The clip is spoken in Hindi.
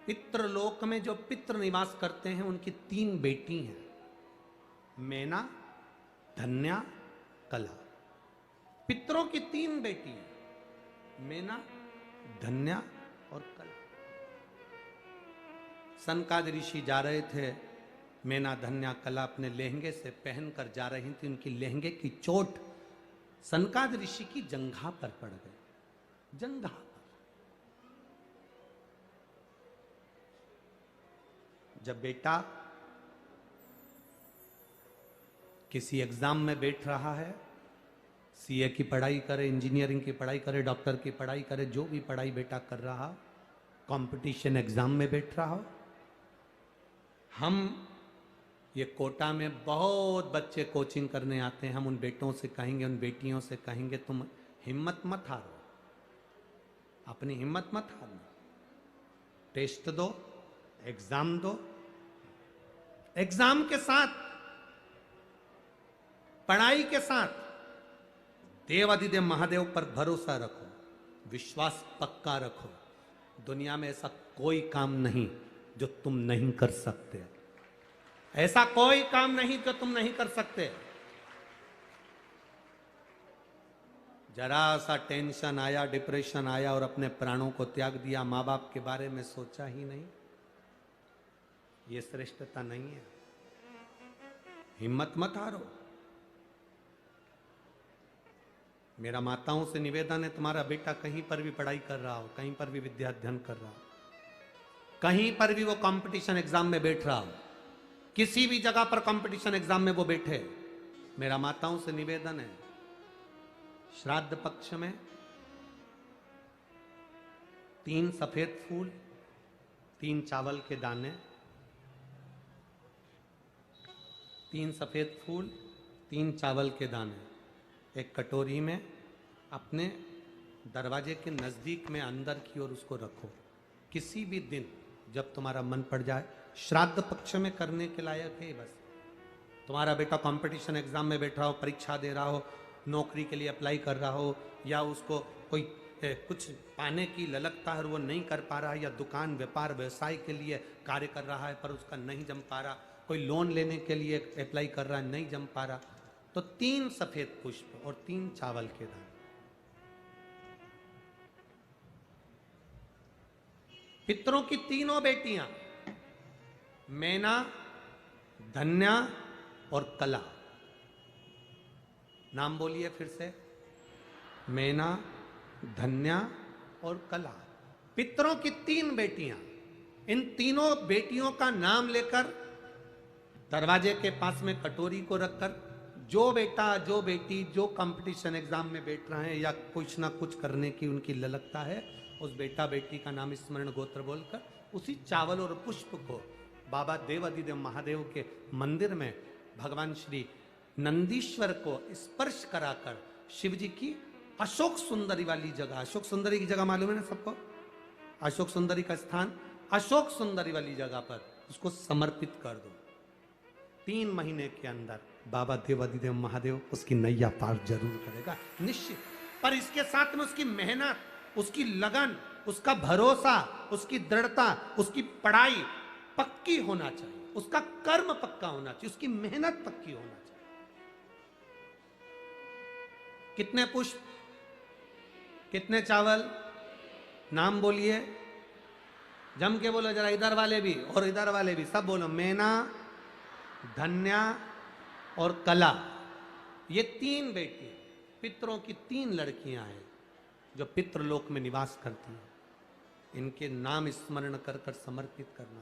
पितृलोक में जो पितृ निवास करते हैं उनकी 3 बेटी हैं, मैना, धन्या, कला। पितरों की 3 बेटी हैं, मैना, धन्या और कला। सनकादिक ऋषि जा रहे थे, मैना, धन्या, कला अपने लहंगे से पहनकर जा रही थी। उनकी लहंगे की चोट सनकादिक ऋषि की जंघा पर पड़ गई, जंघा पर। जब बेटा किसी एग्जाम में बैठ रहा है, सीए की पढ़ाई करे, इंजीनियरिंग की पढ़ाई करे, डॉक्टर की पढ़ाई करे, जो भी पढ़ाई बेटा कर रहा, कंपटीशन एग्जाम में बैठ रहा हो, हम ये कोटा में बहुत बच्चे कोचिंग करने आते हैं, हम उन बेटों से कहेंगे, उन बेटियों से कहेंगे, तुम हिम्मत मत हारो, अपनी हिम्मत मत हारो, टेस्ट दो, एग्जाम दो, एग्जाम के साथ, पढ़ाई के साथ देवाधिदेव महादेव पर भरोसा रखो, विश्वास पक्का रखो। दुनिया में ऐसा कोई काम नहीं जो तुम नहीं कर सकते, ऐसा कोई काम नहीं जो तुम नहीं कर सकते। जरा सा टेंशन आया, डिप्रेशन आया और अपने प्राणों को त्याग दिया, मां बाप के बारे में सोचा ही नहीं, ये श्रेष्ठता नहीं है। हिम्मत मत हारो। मेरा माताओं से निवेदन है, तुम्हारा बेटा कहीं पर भी पढ़ाई कर रहा हो, कहीं पर भी विद्या अध्ययन कर रहा हो, कहीं पर भी वो कंपटीशन एग्जाम में बैठ रहा हो, किसी भी जगह पर कंपटीशन एग्जाम में वो बैठे, मेरा माताओं से निवेदन है, श्राद्ध पक्ष में 3 सफेद फूल, 3 चावल के दाने, 3 सफेद फूल, 3 चावल के दाने एक कटोरी में अपने दरवाजे के नजदीक में अंदर की ओर उसको रखो। किसी भी दिन जब तुम्हारा मन पड़ जाए, श्राद्ध पक्ष में करने के लायक है। बस तुम्हारा बेटा कंपटीशन एग्जाम में बैठ रहा हो, परीक्षा दे रहा हो, नौकरी के लिए अप्लाई कर रहा हो, या उसको कोई कुछ पाने की ललकता है और वो नहीं कर पा रहा है, या दुकान व्यापार व्यवसाय के लिए कार्य कर रहा है पर उसका नहीं जम पा रहा, कोई लोन लेने के लिए अप्लाई कर रहा है, नहीं जम पा रहा, तो 3 सफेद पुष्प और 3 चावल के दाने। पितरों की 3 बेटियां, मैना, धन्या और कला। नाम बोलिए फिर से, मैना, धन्या और कला। पितरों की 3 बेटियां, इन तीनों बेटियों का नाम लेकर दरवाजे के पास में कटोरी को रखकर, जो बेटा जो बेटी जो कंपटीशन एग्जाम में बैठ रहे हैं या कुछ ना कुछ करने की उनकी ललकता है, उस बेटा बेटी का नाम स्मरण गोत्र बोलकर उसी चावल और पुष्प को बाबा देवाधिदेव महादेव के मंदिर में भगवान श्री नंदीश्वर को स्पर्श कराकर शिव जी की अशोक सुंदरी वाली जगह, अशोक सुंदरी की जगह मालूम है ना सबको, अशोक सुंदरी का स्थान, अशोक सुंदरी वाली जगह पर उसको समर्पित कर दो। 3 महीने के अंदर बाबा देवाधिदेव महादेव उसकी नैया पार जरूर करेगा, निश्चित। पर इसके साथ में उसकी मेहनत, उसकी लगन, उसका भरोसा, उसकी दृढ़ता, उसकी पढ़ाई पक्की होना चाहिए, उसका कर्म पक्का होना चाहिए, उसकी मेहनत पक्की होना चाहिए। कितने पुष्प, कितने चावल, नाम बोलिए, जम के बोलो जरा, इधर वाले भी और इधर वाले भी सब बोलो, मैना, धन्या और कला। ये 3 बेटी पितरों की 3 लड़कियां हैं जो पितृलोक में निवास करती हैं। इनके नाम स्मरण कर कर समर्पित करना।